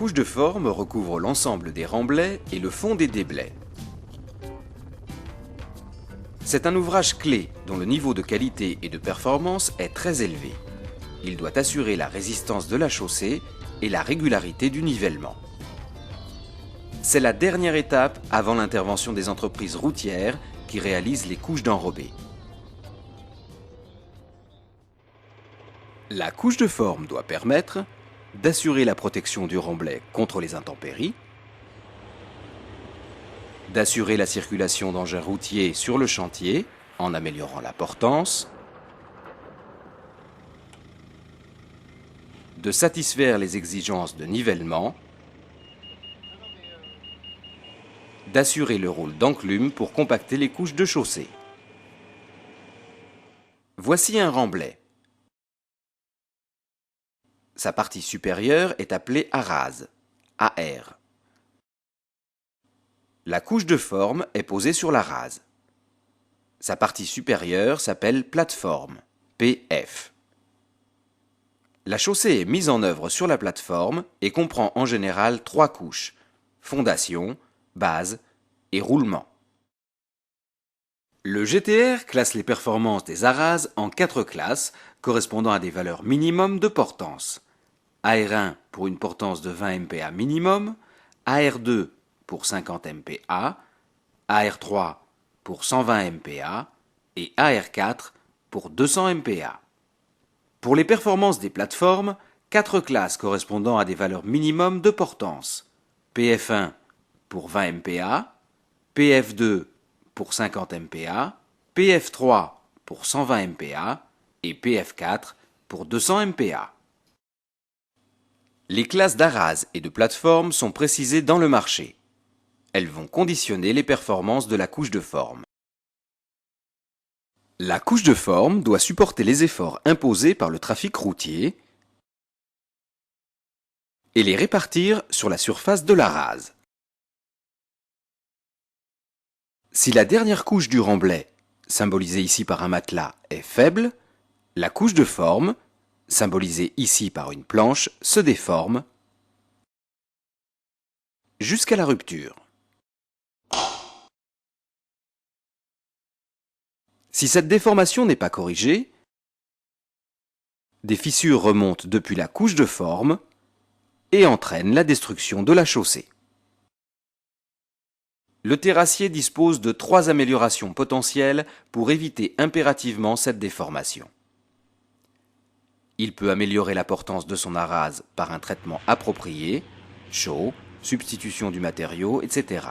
couche de forme recouvre l'ensemble des remblais et le fond des déblais. C'est un ouvrage clé dont le niveau de qualité et de performance est très élevé. Il doit assurer la résistance de la chaussée et la régularité du nivellement. C'est la dernière étape avant l'intervention des entreprises routières qui réalisent les couches d'enrobés. La couche de forme doit permettre d'assurer la protection du remblai contre les intempéries, d'assurer la circulation d'engins routiers sur le chantier en améliorant la portance, de satisfaire les exigences de nivellement, d'assurer le rôle d'enclume pour compacter les couches de chaussée. Voici un remblai. Sa partie supérieure est appelée arase, AR. La couche de forme est posée sur la rase. Sa partie supérieure s'appelle plateforme, PF. La chaussée est mise en œuvre sur la plateforme et comprend en général 3 couches, fondation, base et roulement. Le GTR classe les performances des arases en 4 classes correspondant à des valeurs minimum de portance. AR1 pour une portance de 20 MPa minimum, AR2 pour 50 MPa, AR3 pour 120 MPa et AR4 pour 200 MPa. Pour les performances des plateformes, 4 classes correspondant à des valeurs minimum de portance. PF1 pour 20 MPa, PF2 pour 50 MPa, PF3 pour 120 MPa et PF4 pour 200 MPa. Les classes d'arase et de plateforme sont précisées dans le marché. Elles vont conditionner les performances de la couche de forme. La couche de forme doit supporter les efforts imposés par le trafic routier et les répartir sur la surface de l'arase. Si la dernière couche du remblai, symbolisée ici par un matelas, est faible, la couche de forme, symbolisée ici par une planche, se déforme jusqu'à la rupture. Si cette déformation n'est pas corrigée, des fissures remontent depuis la couche de forme et entraînent la destruction de la chaussée. Le terrassier dispose de 3 améliorations potentielles pour éviter impérativement cette déformation. Il peut améliorer la portance de son arase par un traitement approprié, chaud, substitution du matériau, etc.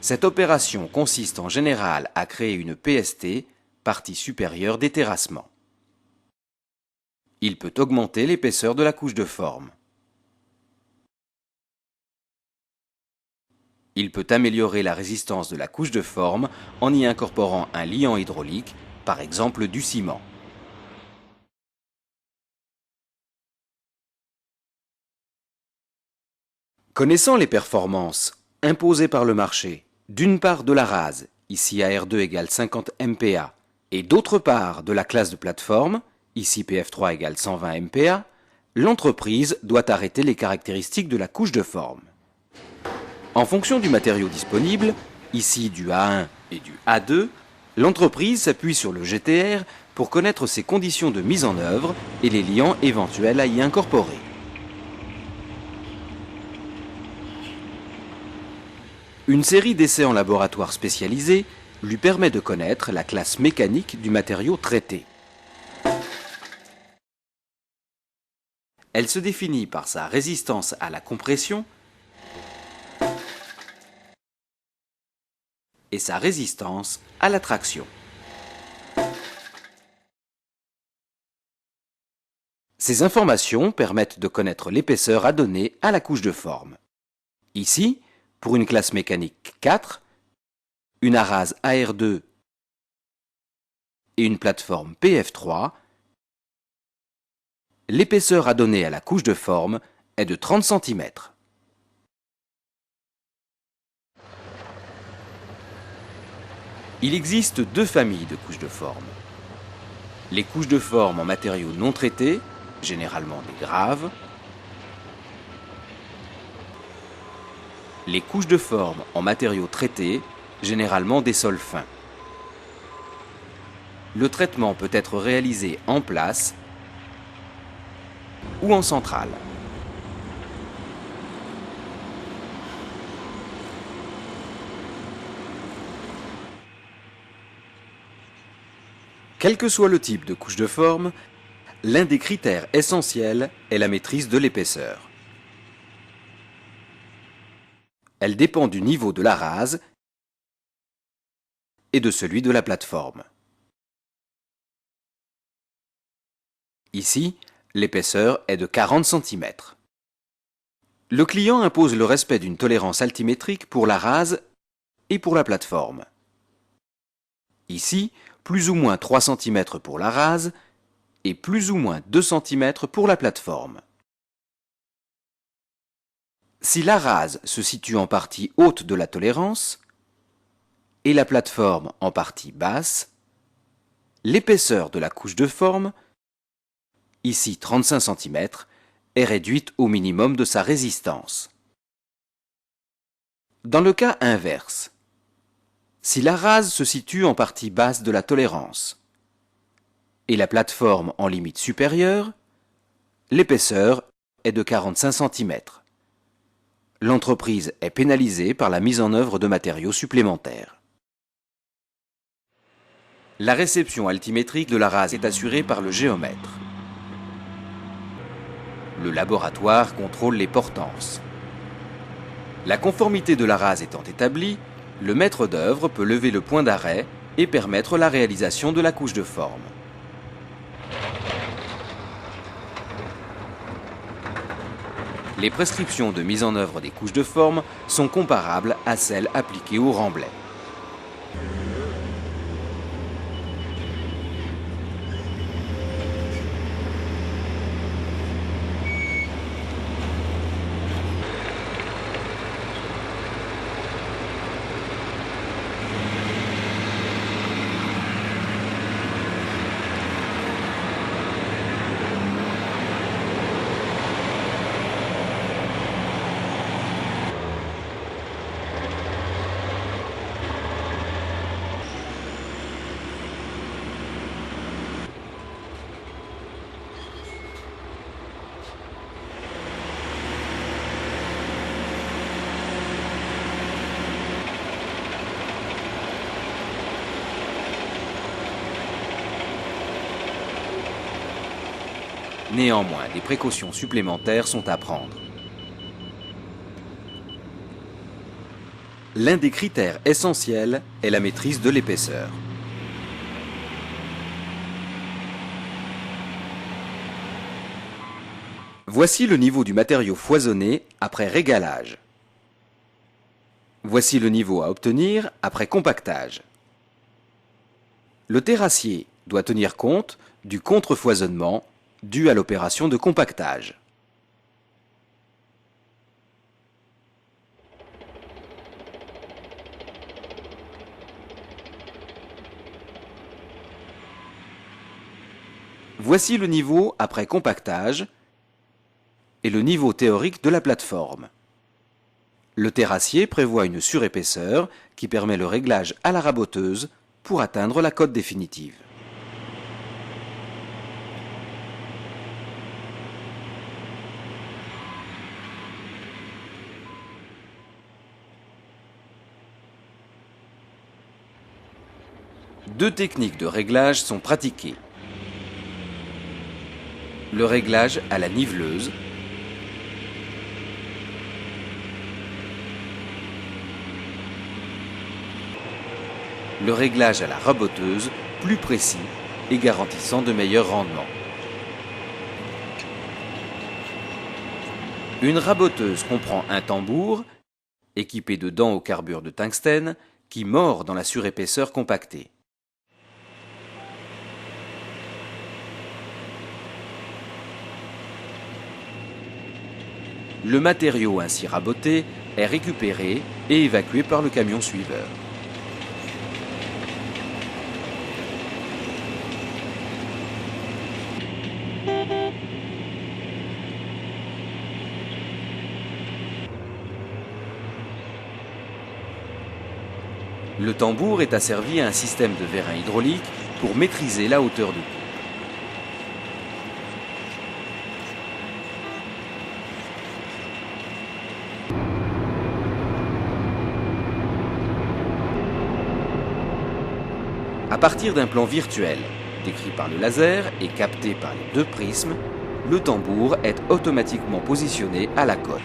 Cette opération consiste en général à créer une PST, partie supérieure des terrassements. Il peut augmenter l'épaisseur de la couche de forme. Il peut améliorer la résistance de la couche de forme en y incorporant un liant hydraulique, par exemple du ciment. Connaissant les performances imposées par le marché, d'une part de la rase, ici AR2 égale 50 MPa, et d'autre part de la classe de plateforme, ici PF3 égale 120 MPa, l'entreprise doit arrêter les caractéristiques de la couche de forme. En fonction du matériau disponible, ici du A1 et du A2, l'entreprise s'appuie sur le GTR pour connaître ses conditions de mise en œuvre et les liants éventuels à y incorporer. Une série d'essais en laboratoire spécialisé lui permet de connaître la classe mécanique du matériau traité. Elle se définit par sa résistance à la compression et sa résistance à la traction. Ces informations permettent de connaître l'épaisseur à donner à la couche de forme. Ici, pour une classe mécanique 4, une arase AR2 et une plateforme PF3, l'épaisseur à donner à la couche de forme est de 30 cm. Il existe 2 familles de couches de forme. Les couches de forme en matériaux non traités, généralement des graves, Les couches de forme en matériaux traités, généralement des sols fins. Le traitement peut être réalisé en place ou en centrale. Quel que soit le type de couche de forme, l'un des critères essentiels est la maîtrise de l'épaisseur. Elle dépend du niveau de la rase et de celui de la plateforme. Ici, l'épaisseur est de 40 cm. Le client impose le respect d'une tolérance altimétrique pour la rase et pour la plateforme. Ici, plus ou moins 3 cm pour la rase et plus ou moins 2 cm pour la plateforme. Si la rase se situe en partie haute de la tolérance et la plateforme en partie basse, l'épaisseur de la couche de forme, ici 35 cm, est réduite au minimum de sa résistance. Dans le cas inverse, si la rase se situe en partie basse de la tolérance et la plateforme en limite supérieure, l'épaisseur est de 45 cm. L'entreprise est pénalisée par la mise en œuvre de matériaux supplémentaires. La réception altimétrique de la rase est assurée par le géomètre. Le laboratoire contrôle les portances. La conformité de la rase étant établie, le maître d'œuvre peut lever le point d'arrêt et permettre la réalisation de la couche de forme. Les prescriptions de mise en œuvre des couches de forme sont comparables à celles appliquées au remblai. Néanmoins, des précautions supplémentaires sont à prendre. L'un des critères essentiels est la maîtrise de l'épaisseur. Voici le niveau du matériau foisonné après régalage. Voici le niveau à obtenir après compactage. Le terrassier doit tenir compte du contrefoisonnement dû à l'opération de compactage. Voici le niveau après compactage et le niveau théorique de la plateforme. Le terrassier prévoit une surépaisseur qui permet le réglage à la raboteuse pour atteindre la cote définitive. Deux techniques de réglage sont pratiquées. Le réglage à la niveleuse le réglage à la raboteuse, plus précis et garantissant de meilleurs rendements. Une raboteuse comprend un tambour, équipé de dents au carbure de tungstène, qui mord dans la surépaisseur compactée. Le matériau ainsi raboté est récupéré et évacué par le camion suiveur. Le tambour est asservi à un système de vérin hydraulique pour maîtriser la hauteur de coupe. À partir d'un plan virtuel, décrit par le laser et capté par les deux prismes, le tambour est automatiquement positionné à la cote.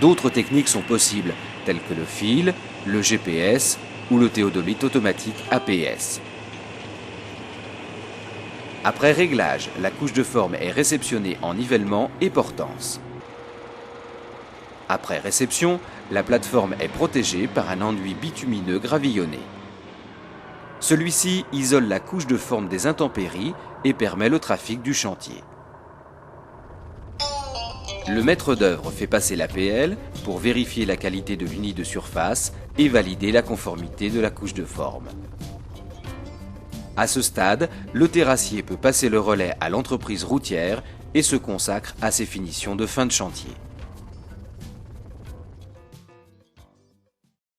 D'autres techniques sont possibles, telles que le fil, le GPS ou le théodolite automatique APS. Après réglage, la couche de forme est réceptionnée en nivellement et portance. Après réception, la plateforme est protégée par un enduit bitumineux gravillonné. Celui-ci isole la couche de forme des intempéries et permet le trafic du chantier. Le maître d'œuvre fait passer l'APL pour vérifier la qualité de l'uni de surface et valider la conformité de la couche de forme. À ce stade, le terrassier peut passer le relais à l'entreprise routière et se consacre à ses finitions de fin de chantier.